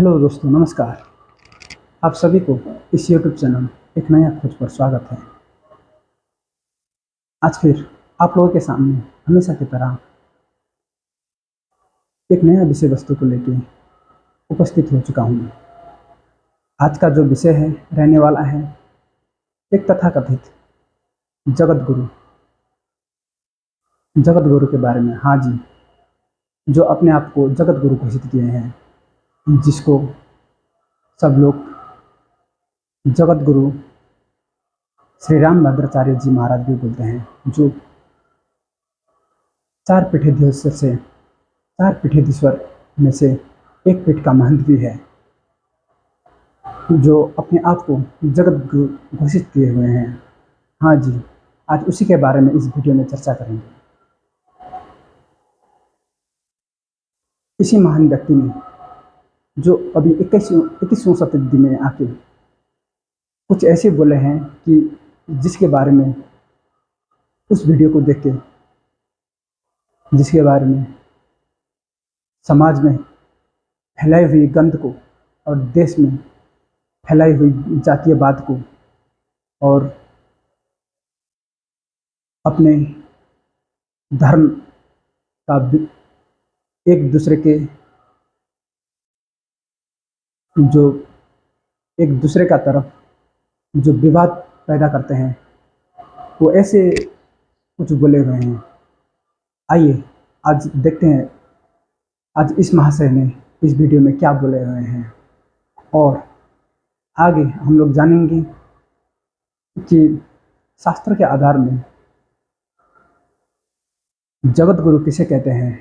Hello दोस्तों, नमस्कार। आप सभी को इस यूट्यूब चैनल एक नया खोज पर स्वागत है। आज फिर आप लोगों के सामने हमेशा की तरह एक नया विषय वस्तु को लेके उपस्थित हो चुका हूँ। आज का जो विषय है रहने वाला है एक तथाकथित जगत गुरु। जगत गुरु के बारे में, हाँ जी, जो अपने आप को जगत गुरु घोषित किए हैं, जिसको सब लोग जगत गुरु श्री रामभद्राचार्य जी महाराज भी बोलते हैं, जो चार पीठाधीश्वर में से एक पीठ का महंत भी है, जो अपने आप को जगत गुरु घोषित किए हुए हैं। हाँ जी, आज उसी के बारे में इस वीडियो में चर्चा करेंगे। इसी महान व्यक्ति ने, जो अभी 21वीं शताब्दी में आके कुछ ऐसे बोले हैं कि जिसके बारे में उस वीडियो को देख के, जिसके बारे में समाज में फैलाई हुई गंध को और देश में फैलाई हुई जातीयवाद को और अपने धर्म का एक दूसरे के जो एक दूसरे का तरफ जो विवाद पैदा करते हैं, वो ऐसे कुछ बोले हुए हैं। आइए आज देखते हैं आज इस महाशय ने इस वीडियो में क्या बोले हुए हैं, और आगे हम लोग जानेंगे कि शास्त्र के आधार में जगत गुरु किसे कहते हैं,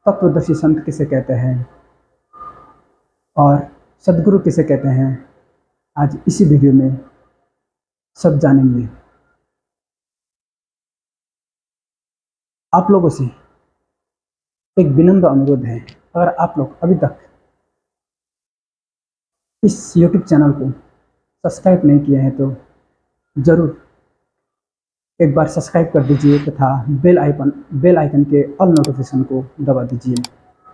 तत्वदर्शी संत किसे कहते हैं और सदगुरु किसे कहते हैं। आज इसी वीडियो में सब जानेंगे। आप लोगों से एक विनम्र अनुरोध है, अगर आप लोग अभी तक इस YouTube चैनल को सब्सक्राइब नहीं किए हैं तो ज़रूर एक बार सब्सक्राइब कर दीजिए तथा बेल आइकन के ऑल नोटिफिकेशन को दबा दीजिए,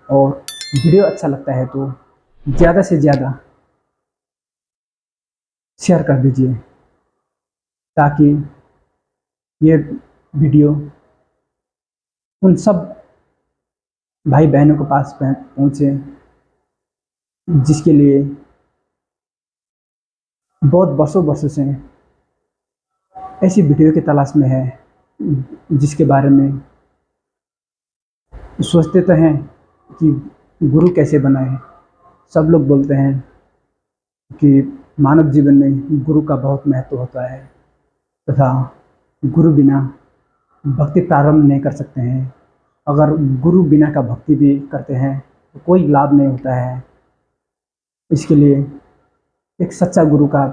और वीडियो अच्छा लगता है तो ज़्यादा से ज़्यादा शेयर कर दीजिए, ताकि ये वीडियो उन सब भाई बहनों के पास पहुँचे जिसके लिए बहुत वर्षों से ऐसी वीडियो की तलाश में है, जिसके बारे में सोचते तो हैं कि गुरु कैसे बनाए। सब लोग बोलते हैं कि मानव जीवन में गुरु का बहुत महत्व होता है तथा गुरु बिना भक्ति प्रारंभ नहीं कर सकते हैं। अगर गुरु बिना का भक्ति भी करते हैं तो कोई लाभ नहीं होता है। इसके लिए एक सच्चा गुरु का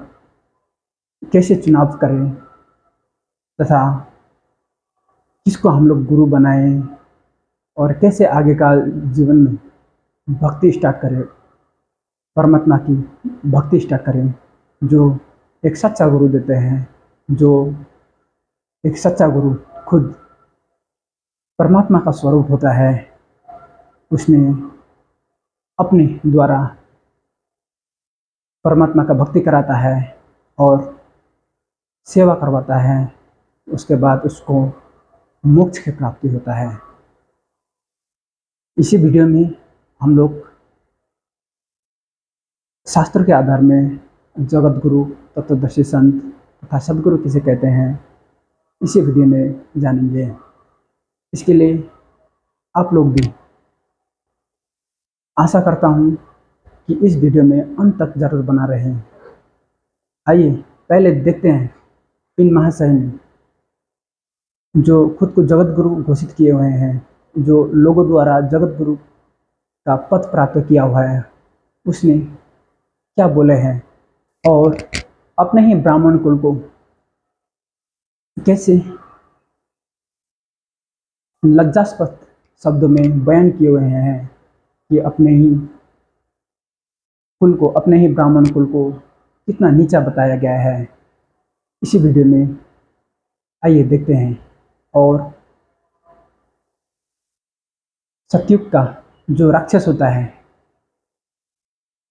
कैसे चुनाव करें तथा किसको हम लोग गुरु बनाएं और कैसे आगे का जीवन में भक्ति स्टार्ट करें, परमात्मा की भक्ति स्टार्ट करें, जो एक सच्चा गुरु देते हैं। जो एक सच्चा गुरु खुद परमात्मा का स्वरूप होता है, उसने अपने द्वारा परमात्मा का भक्ति कराता है और सेवा करवाता है, उसके बाद उसको मोक्ष की प्राप्ति होता है। इसी वीडियो में हम लोग शास्त्र के आधार में जगत गुरु, तत्वदर्शी संत तथा सदगुरु किसे कहते हैं, इसी वीडियो में जानेंगे। इसके लिए आप लोग भी, आशा करता हूँ कि इस वीडियो में अंत तक जरूर बना रहें। आइए पहले देखते हैं इन महाशय ने, जो खुद को जगत गुरु घोषित किए हुए हैं, जो लोगों द्वारा जगत गुरु का पद प्राप्त किया हुआ है, उसने क्या बोले हैं और अपने ही ब्राह्मण कुल को कैसे लज्जास्पद शब्दों में बयान किए हुए हैं कि अपने ही कुल को, अपने ही ब्राह्मण कुल को कितना नीचा बताया गया है। इसी वीडियो में आइए देखते हैं, और सतयुग का जो राक्षस होता है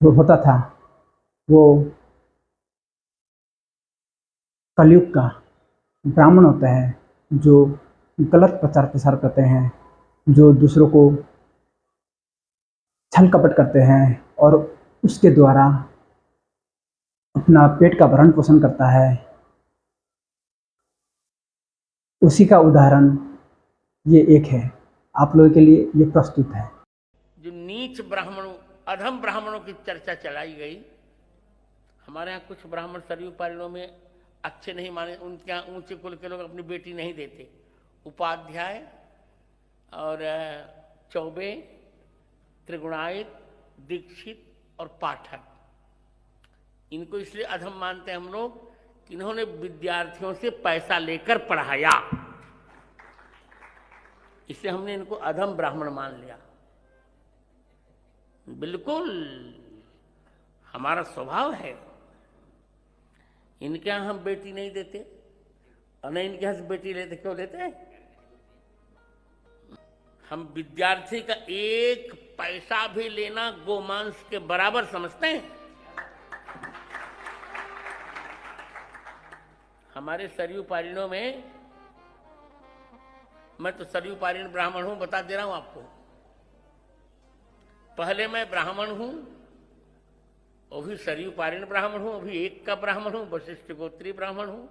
जो होता था वो कलयुग का ब्राह्मण होता है, जो गलत प्रचार प्रसार करते हैं, जो दूसरों को छल कपट करते हैं और उसके द्वारा अपना पेट का भरण पोषण करता है। उसी का उदाहरण ये एक है, आप लोगों के लिए ये प्रस्तुत है। जो नीच ब्राह्मणों, अधम ब्राह्मणों की चर्चा चलाई गई। हमारे यहाँ कुछ ब्राह्मण सरयू पारणों में अच्छे नहीं माने, उनके यहाँ ऊंचे कुल के लोग अपनी बेटी नहीं देते। उपाध्याय और चौबे, त्रिगुणायत, दीक्षित और पाठक, इनको इसलिए अधम मानते हैं हम लोग कि इन्होंने विद्यार्थियों से पैसा लेकर पढ़ाया, इसलिए हमने इनको अधम ब्राह्मण मान लिया। बिल्कुल हमारा स्वभाव है। इनके यहाँ हम बेटी नहीं देते और न इनके यहाँ से बेटी लेते। क्यों लेते हैं? हम विद्यार्थी का एक पैसा भी लेना गोमांस के बराबर समझते हैं। हमारे सरयू पारिणों में, मैं तो सरयू पारिण ब्राह्मण हूं, बता दे रहा हूं आपको। पहले मैं ब्राह्मण हूं, वो भी सरयू पारिण ब्राह्मण हूं, अभी एक का ब्राह्मण हूं, वशिष्ठ गोत्री ब्राह्मण हूं।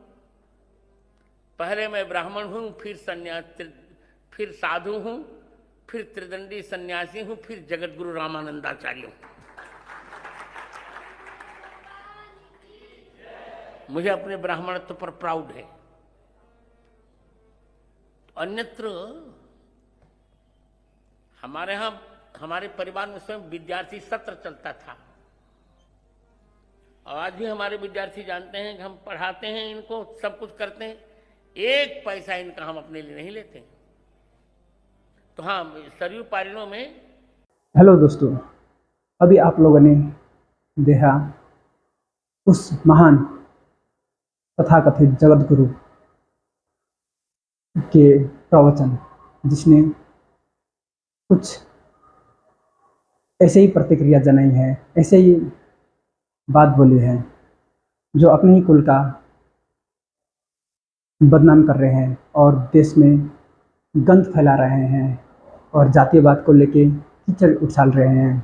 पहले मैं ब्राह्मण हूं, फिर साधु हूं, फिर त्रिदंडी सन्यासी हूं, फिर जगत गुरु रामानंदाचार्य हूं। मुझे अपने ब्राह्मणत्व पर प्राउड है। अन्यत्र हमारे यहाँ, हमारे परिवार में स्वयं विद्यार्थी सत्र चलता था और आज भी हमारे विद्यार्थी जानते हैं कि हम पढ़ाते हैं इनको, सब कुछ करते हैं, एक पैसा इनका हम अपने लिए नहीं लेते। तो हाँ, सरयू पारिणों में। हेलो दोस्तों, अभी आप लोगों ने देखा उस महान तथाकथित जगत गुरु के प्रवचन, जिसने कुछ ऐसे ही प्रतिक्रिया जनाई है, ऐसे ही बात बोली है, जो अपने ही कुल का बदनाम कर रहे हैं और देश में गंद फैला रहे हैं और जातीयवाद को लेके कीचड़ उछाल रहे हैं।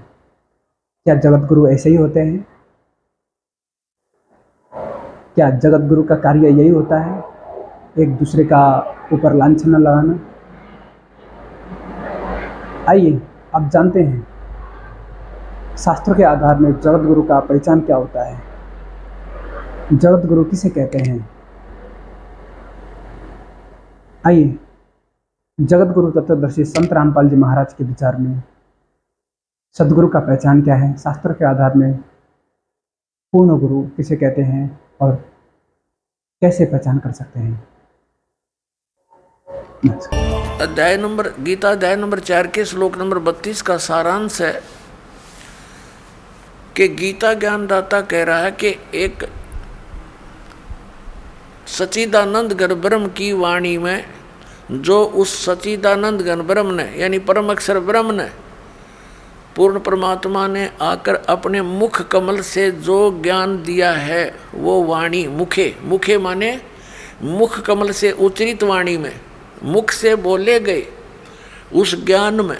क्या जगत गुरु ऐसे ही होते हैं? क्या जगत गुरु का कार्य यही होता है, एक दूसरे का ऊपर लांछना लगाना? आइए अब जानते हैं शास्त्रों के आधार में जगत गुरु का पहचान क्या होता है, जगत गुरु किसे कहते हैं। आइए जगत गुरु तत्वदर्शी संत रामपाल जी महाराज के विचार में सदगुरु का पहचान क्या है, शास्त्र के आधार में पूर्ण गुरु किसे कहते हैं और कैसे पहचान कर सकते हैं। अध्याय नंबर, गीता अध्याय नंबर 4 के श्लोक नंबर 32 का सारांश है कि गीता ज्ञानदाता कह रहा है कि एक सच्चिदानंद घन ब्रह्म की वाणी में, जो उस सच्चिदानंद घन ब्रह्म ने यानी परम अक्षर ब्रह्म ने, पूर्ण परमात्मा ने आकर अपने मुख कमल से जो ज्ञान दिया है, वो वाणी मुखे, मुखे माने मुख कमल से उच्चरित वाणी में, मुख से बोले गए उस ज्ञान में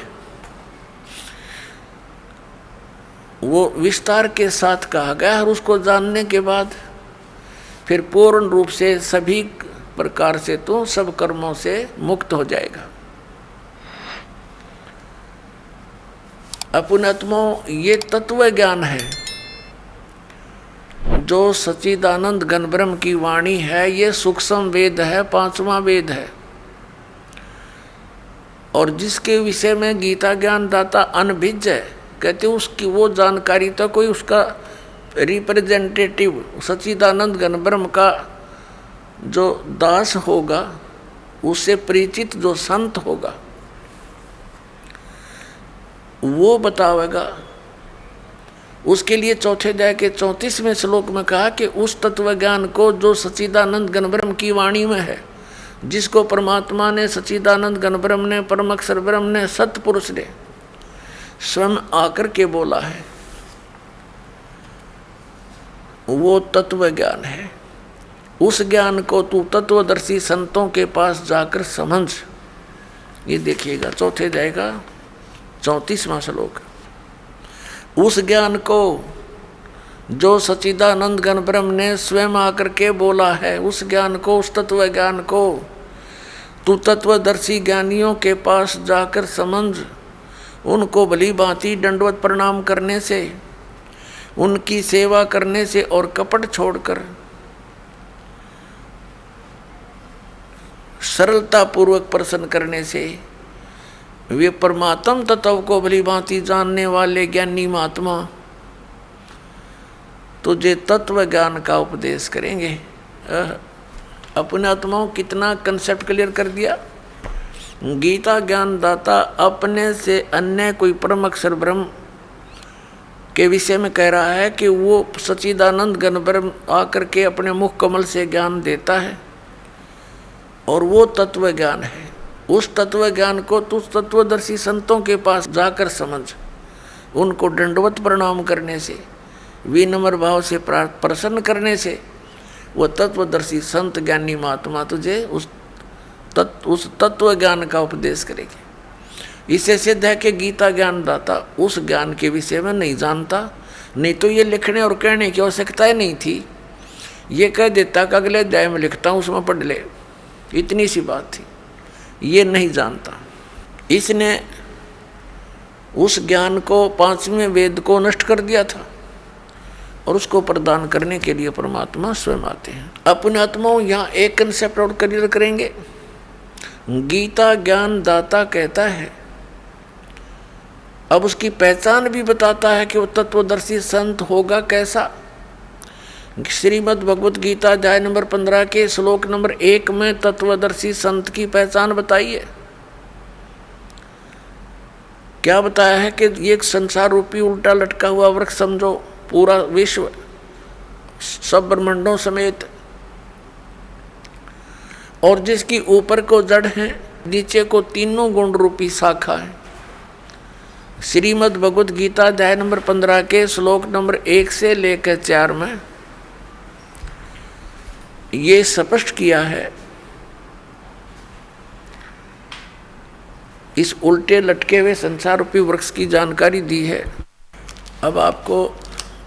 वो विस्तार के साथ कहा गया और उसको जानने के बाद फिर पूर्ण रूप से सभी प्रकार से तो सब कर्मों से मुक्त हो जाएगा। अपनात्मा ये तत्व ज्ञान है जो सच्चिदानंद घन ब्रह्म की वाणी है। ये सूक्ष्म वेद है, 5वां वेद है, और जिसके विषय में गीता ज्ञान दाता अनभिज्ञ है, कहते उसकी वो जानकारी तो कोई उसका रिप्रेजेंटेटिव सच्चिदानंद घन ब्रह्म का जो दास होगा, उससे परिचित जो संत होगा, वो बतावेगा। उसके लिए चौथे अध्याय के 34वें श्लोक में कहा कि उस तत्व ज्ञान को जो सच्चिदानंद घन ब्रह्म की वाणी में है, जिसको परमात्मा ने, सच्चिदानंद घन ब्रह्म ने, परम अक्षर ब्रह्म ने, सतपुरुष ने स्वयं आकर के बोला है, वो तत्व ज्ञान है। उस ज्ञान को तू तत्वदर्शी संतों के पास जाकर समझ। ये देखिएगा चौथे अध्याय का 34वां श्लोक। उस ज्ञान को जो सच्चिदानंद घन ब्रह्म ने स्वयं आकर के बोला है, उस ज्ञान को, उस तत्व ज्ञान को तू तत्वदर्शी ज्ञानियों के पास जाकर समझ। उनको भली भांति दंडवत प्रणाम करने से, उनकी सेवा करने से और कपट छोड़कर सरलता पूर्वक प्रसन्न करने से वे परमात्म तत्व को भली भांति जानने वाले ज्ञानी महात्मा तुझे तत्व ज्ञान का उपदेश करेंगे। अपने आत्माओं कितना कंसेप्ट क्लियर कर दिया। गीता ज्ञान दाता अपने से अन्य कोई परम अक्षर ब्रह्म के विषय में कह रहा है कि वो सच्चिदानंद घन ब्रह्म आकर के अपने मुख कमल से ज्ञान देता है और वो तत्व ज्ञान है। उस तत्व ज्ञान को तू तत्वदर्शी संतों के पास जाकर समझ। उनको दंडवत प्रणाम करने से, विनम्र भाव से प्रसन्न करने से वो तत्वदर्शी संत ज्ञानी महात्मा तुझे उस तत्व ज्ञान का उपदेश करेगी। इससे सिद्ध है कि गीता ज्ञान दाता उस ज्ञान के विषय में नहीं जानता, नहीं तो ये लिखने और कहने की आवश्यकता ही नहीं थी। ये कह देता कि अगले अध्याय में लिखता हूँ, उसमें पढ़ ले, इतनी सी बात थी। ये नहीं जानता, इसने उस ज्ञान को, पांचवें वेद को नष्ट कर दिया था और उसको प्रदान करने के लिए परमात्मा स्वयं आते हैं। अपने आत्माओं यहाँ एक कंसेप्ट और क्लियर करेंगे। गीता ज्ञान दाता कहता है, अब उसकी पहचान भी बताता है कि वो तत्वदर्शी संत होगा कैसा। श्रीमद् भगवत गीता अध्याय नंबर 15 के श्लोक नंबर 1 में तत्वदर्शी संत की पहचान बताई है। क्या बताया है कि ये एक संसार रूपी उल्टा लटका हुआ वृक्ष समझो, पूरा विश्व सब ब्रह्मांडों समेत, और जिसकी ऊपर को जड़ है, नीचे को तीनों गुण रूपी शाखा है। श्रीमद् भगवत गीता अध्याय नंबर 15 के श्लोक नंबर 1 से लेकर 4 में ये स्पष्ट किया है। इस उल्टे लटके हुए संसार रूपी वृक्ष की जानकारी दी है। अब आपको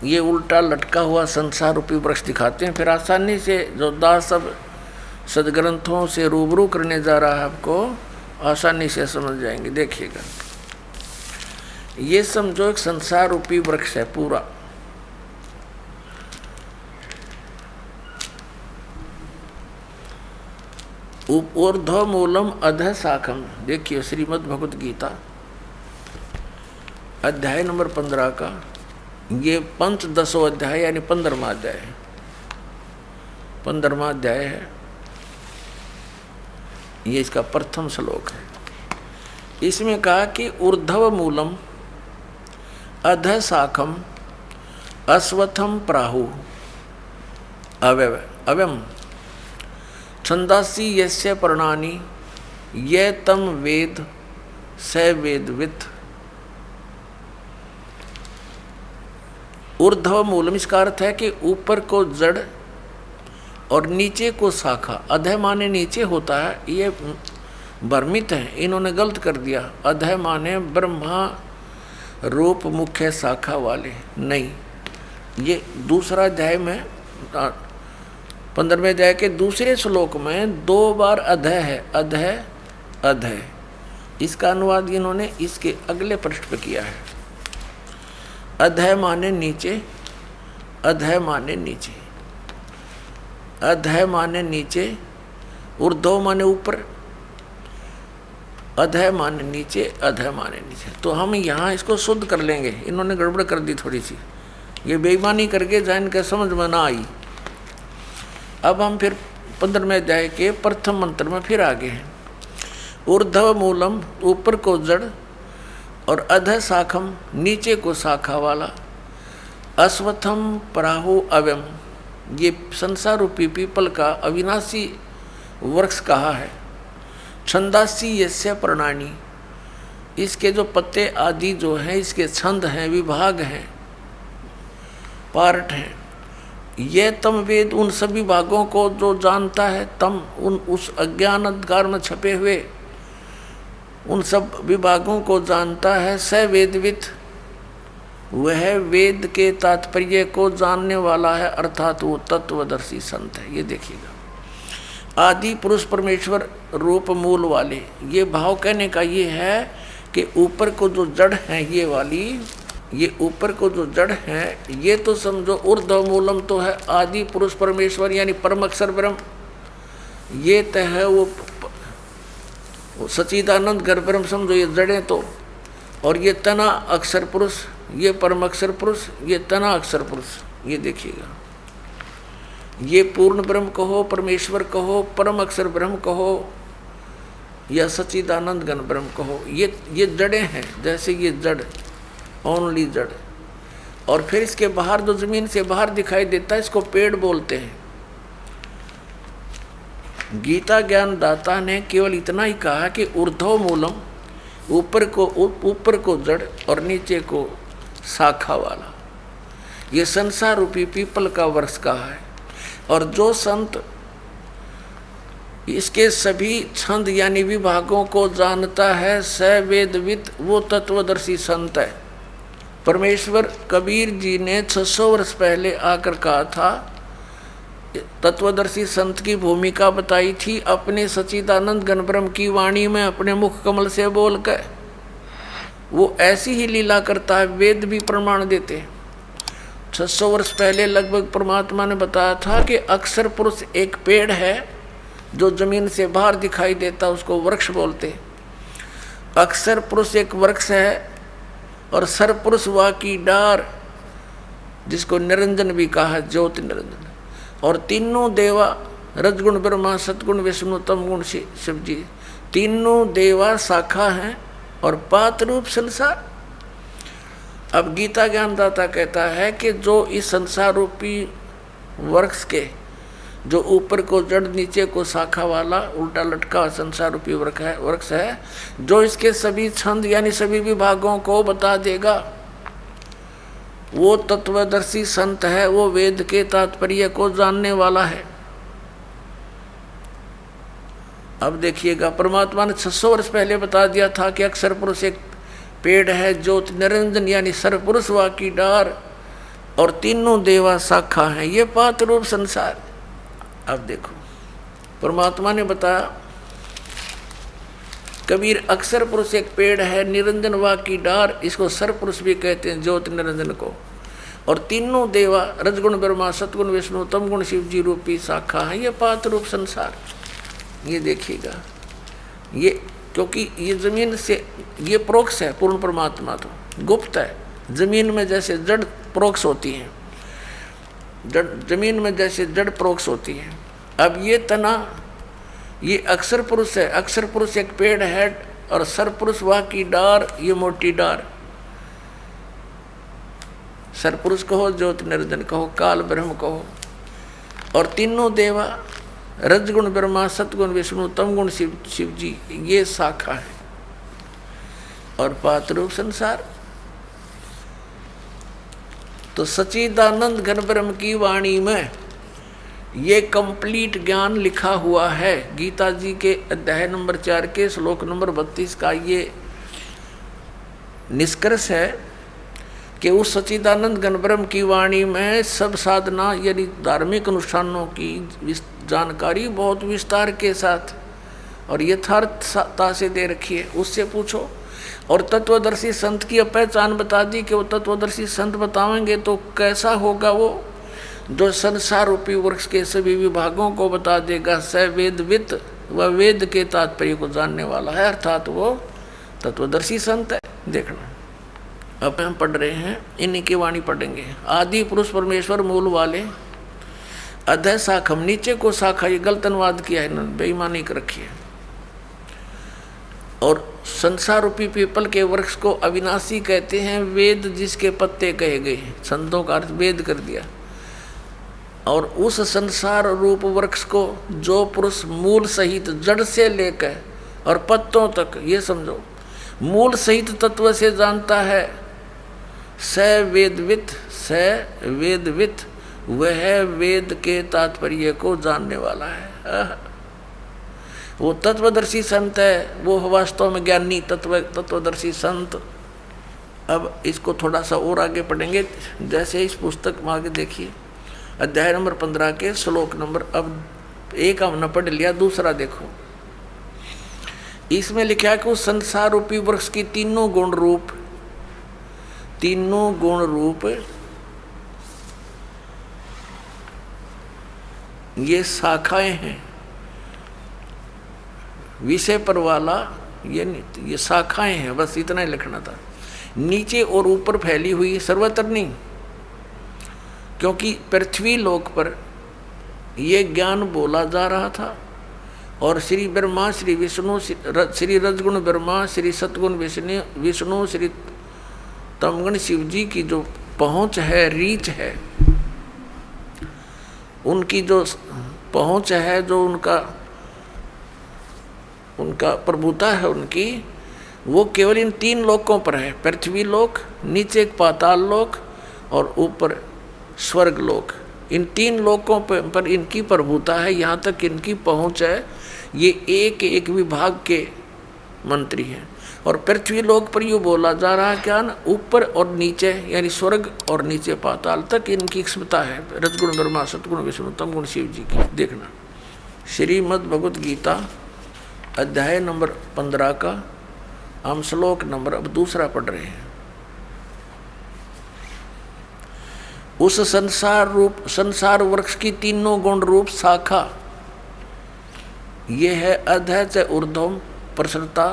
ये उल्टा लटका हुआ संसार रूपी वृक्ष दिखाते हैं, फिर आसानी से जो दास सब सदग्रंथों से रूबरू करने जा रहा है, आपको आसानी से समझ जाएंगे। देखिएगा, ये समझो एक संसार रूपी वृक्ष है पूरा। ऊर्ध्व मूलम अधः शाखम। देखिए श्रीमद् भगवत गीता अध्याय नंबर 15 का ये पंचदशो अध्याय यानी 15वां अध्याय है। 15वां अध्याय है, ये इसका प्रथम श्लोक है। इसमें कहा कि ऊर्ध्व मूलम अधः शाखम अश्वत्थम प्राहु अव्यम छंदासी यस्य पर्णानि ये तम वेद स वेदवित्। ऊर्ध्व मूलम इसका अर्थ है कि ऊपर को जड़ और नीचे को शाखा। अधः माने नीचे होता है, ये भ्रमित है, इन्होंने गलत कर दिया। अधः माने ब्रह्मा रूप मुख्य शाखा वाले, नहीं। ये दूसरा अध्याय में 15वें अध्याय के दूसरे श्लोक में 2 बार अधः है, अधः अधः। इसका अनुवाद इन्होंने इसके अगले पृष्ठ पर किया है। अधः माने नीचे, अधः माने नीचे, अधः माने नीचे, ऊर्ध्व माने ऊपर, अधः माने नीचे, अधः माने नीचे। तो हम यहाँ इसको शुद्ध कर लेंगे, इन्होंने गड़बड़ कर दी थोड़ी सी, ये बेईमानी करके जान के समझ में ना आई। अब हम फिर 15वें अध्याय के प्रथम मंत्र में फिर आगे हैं। ऊर्ध्व मूलम ऊपर को जड़ और अधः शाखम नीचे को शाखा वाला, अश्वत्थम प्राहु अव्यम ये संसार रूपी पीपल का अविनाशी वृक्ष कहा है। छंदासी यस्य पर्णानि इसके जो पत्ते आदि जो हैं, इसके छंद हैं, विभाग हैं, पार्ट हैं। ये तम वेद उन सभी भागों को जो जानता है, तम उन उस अज्ञान अंधकार में छपे हुए उन सब विभागों को जानता है। स वेदवित, वह वेद के तात्पर्य को जानने वाला है, अर्थात वो तत्वदर्शी संत है। ये देखिएगा, आदि पुरुष परमेश्वर रूप मूल वाले, ये भाव कहने का ये है कि ऊपर को जो जड़ है ये वाली, ये ऊपर को जो जड़ है ये तो समझो ऊर्ध्व मूलम तो है आदि पुरुष परमेश्वर यानी परम अक्षर ब्रह्म, ये तो है वो सच्चिदानंद घर ब्रह्म समझो, ये जड़ें तो। और ये तना अक्षर पुरुष, ये परम अक्षर पुरुष, ये तना अक्षर पुरुष। ये देखिएगा, ये पूर्ण ब्रह्म कहो, परमेश्वर कहो, परम अक्षर ब्रह्म कहो या सच्चिदानंद घन ब्रह्म कहो, ये जड़ें हैं। जैसे ये जड़, ओनली जड़, और फिर इसके बाहर जो जमीन से बाहर दिखाई देता है इसको पेड़ बोलते हैं। गीता ज्ञान दाता ने केवल इतना ही कहा कि ऊर्ध्व मूलम, ऊपर को जड़ और नीचे को शाखा वाला, ये संसार रूपी पीपल का वृक्ष कहा है। और जो संत इसके सभी छंद यानी विभागों को जानता है, स वेदवित, वो तत्वदर्शी संत है। परमेश्वर कबीर जी ने 600 वर्ष पहले आकर कहा था, तत्वदर्शी संत की भूमिका बताई थी अपने सच्चिदानंद घन ब्रह्म की वाणी में, अपने मुख कमल से बोलकर। वो ऐसी ही लीला करता है, वेद भी प्रमाण देते हैं। 600 वर्ष पहले लगभग परमात्मा ने बताया था कि अक्षर पुरुष एक पेड़ है जो जमीन से बाहर दिखाई देता, उसको वृक्ष बोलते। अक्षर पुरुष एक वृक्ष है, और सरपुरुष वा की डार, जिसको निरंजन भी कहा, ज्योति निरंजन। और तीनों देवा, रजगुण ब्रह्मा, सतगुण विष्णु, तम गुण शिव जी, तीनों देवा शाखा हैं और पात रूप संसार। अब गीता ज्ञानदाता कहता है कि जो इस संसार रूपी वृक्ष के, जो ऊपर को जड़ नीचे को शाखा वाला उल्टा लटका संसार रूपी वृक्ष है, जो इसके सभी छंद यानी सभी विभागों को बता देगा, वो तत्वदर्शी संत है, वो वेद के तात्पर्य को जानने वाला है। अब देखिएगा, परमात्मा ने 600 वर्ष पहले बता दिया था कि अक्षर पुरुष एक पेड़ है, ज्योति निरंजन यानी सरपुरुष वा की डार, और तीनों देवा शाखा हैं, ये पात रूप संसार। अब देखो, परमात्मा ने बताया कबीर अक्षर पुरुष एक पेड़ है, निरंजन वा की डार, इसको सरपुरुष भी कहते हैं ज्योति निरंजन को। और तीनों देवा, रजगुण ब्रह्मा, सतगुण विष्णु, तमगुण शिव जी रूपी शाखा है, ये पात रूप संसार। ये देखिएगा, ये क्योंकि ये जमीन से, ये प्रोक्ष है, पूर्ण परमात्मा तो गुप्त है। जमीन में जैसे जड़ प्रोक्ष होती हैं, जमीन में जैसे जड़ प्रोक्ष होती है। अब ये तना, ये अक्षर पुरुष है, अक्षर पुरुष एक पेड़ है, और सरपुरुष वह की डार, ये मोटी डार। सरपुरुष कहो, ज्योति निरंजन कहो, काल ब्रह्म कहो। और तीनों देवा, रजगुण ब्रह्मा, सतगुण विष्णु, तमगुण शिव जी, ये शाखा है। और पात रूप संसार। तो सच्चिदानंद घन ब्रह्म की वाणी में ये कंप्लीट ज्ञान लिखा हुआ है। गीता जी के अध्याय नंबर 4 के श्लोक नंबर 32 का ये निष्कर्ष है कि उस सच्चिदानंद घन ब्रह्म की वाणी में सब साधना यानी धार्मिक अनुष्ठानों की जानकारी बहुत विस्तार के साथ और यथार्थता से दे रखी है। उससे पूछो। और तत्वदर्शी संत की पहचान बता दी कि वो तत्वदर्शी संत बतावेंगे तो कैसा होगा, वो जो संसार रूपी वृक्ष के सभी विभागों को बता देगा। स वेदवित, वह वेद के तात्पर्य को जानने वाला है, अर्थात वो तत्वदर्शी संत है। देखना, अब हम पढ़ रहे हैं, इन्हीं की वाणी पढ़ेंगे। आदि पुरुष परमेश्वर मूल वाले, अधः शाखम, नीचे को शाखा, ये गलत अनुवाद किया है, बेईमानी कर रखी है। और संसार रूपी पीपल के वृक्ष को अविनाशी कहते हैं, वेद जिसके पत्ते कहे गए, संतों का अर्थ वेद कर दिया। और उस संसार रूप वृक्ष को जो पुरुष मूल सहित जड़ से लेकर और पत्तों तक, ये समझो, मूल सहित तत्व से जानता है, स वेदवित, स वेदवित, वह वेद के तात्पर्य को जानने वाला है। वो तत्वदर्शी संत है, वो वास्तव में ज्ञानी तत्वदर्शी संत। अब इसको थोड़ा सा और आगे पढ़ेंगे। जैसे इस पुस्तक में आगे देखिए, अध्याय नंबर 15 के श्लोक नंबर, अब एक हमने पढ़ लिया, दूसरा देखो। इसमें लिखा है कि उस संसार रूपी वृक्ष की तीनों गुण रूप ये शाखाएं हैं। विषय पर वाला ये शाखाएं हैं, बस इतना ही लिखना था। नीचे और ऊपर फैली हुई, सर्वत्र नहीं, क्योंकि पृथ्वी लोक पर ये ज्ञान बोला जा रहा था और श्री ब्रह्मा, श्री विष्णु, श्री रजगुण ब्रह्मा, श्री सतगुण विष्णु, श्री तमगुण शिव जी की जो पहुँच है, रीच है, उनकी जो पहुँच है, जो उनका प्रभुता है उनकी, वो केवल इन तीन लोकों पर है। पृथ्वी लोक, नीचे पाताल लोक और ऊपर स्वर्ग लोक। इन तीन लोकों पर इनकी प्रभुता है, यहाँ तक इनकी पहुँच है। ये एक एक विभाग के मंत्री हैं। और पृथ्वी लोक पर यूँ बोला जा रहा है क्या ना, ऊपर और नीचे यानी स्वर्ग और नीचे पाताल तक इनकी क्षमता है। रजगुण ब्रह्मा, सतगुण विष्णु, तमगुण शिव जी की। देखना श्रीमद् भगवत गीता अध्याय नंबर 15 का हम श्लोक नंबर अब दूसरा पढ़ रहे हैं। उस संसार वृक्ष की तीनों गुण रूप शाखा, ये है अधः च ऊर्ध्वम प्रसृता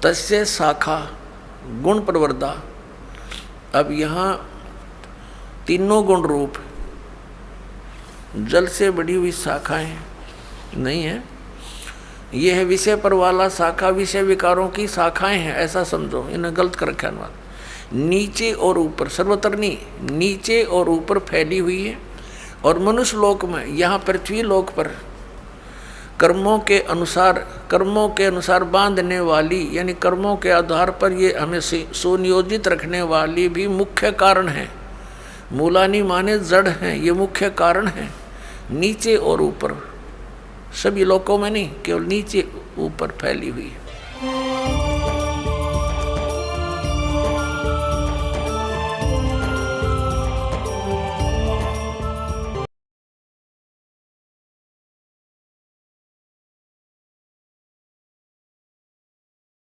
तस्य शाखा गुण प्रवर्धा। अब यहाँ तीनों गुण रूप जल से बढ़ी हुई शाखाएं नहीं है, यह है विषय पर वाला शाखा, विषय विकारों की शाखाएं हैं, ऐसा समझो। इन्हें गलत कर रखा है। नीचे और ऊपर, सर्वत्र नहीं, नीचे और ऊपर फैली हुई है। और मनुष्य लोक में, यहाँ पृथ्वी लोक पर कर्मों के अनुसार बांधने वाली, यानी कर्मों के आधार पर ये हमें सुनियोजित रखने वाली भी मुख्य कारण है। मूलानी माने जड़ हैं, ये मुख्य कारण है। नीचे और ऊपर, सभी लोकों में नहीं, केवल नीचे ऊपर फैली हुई है।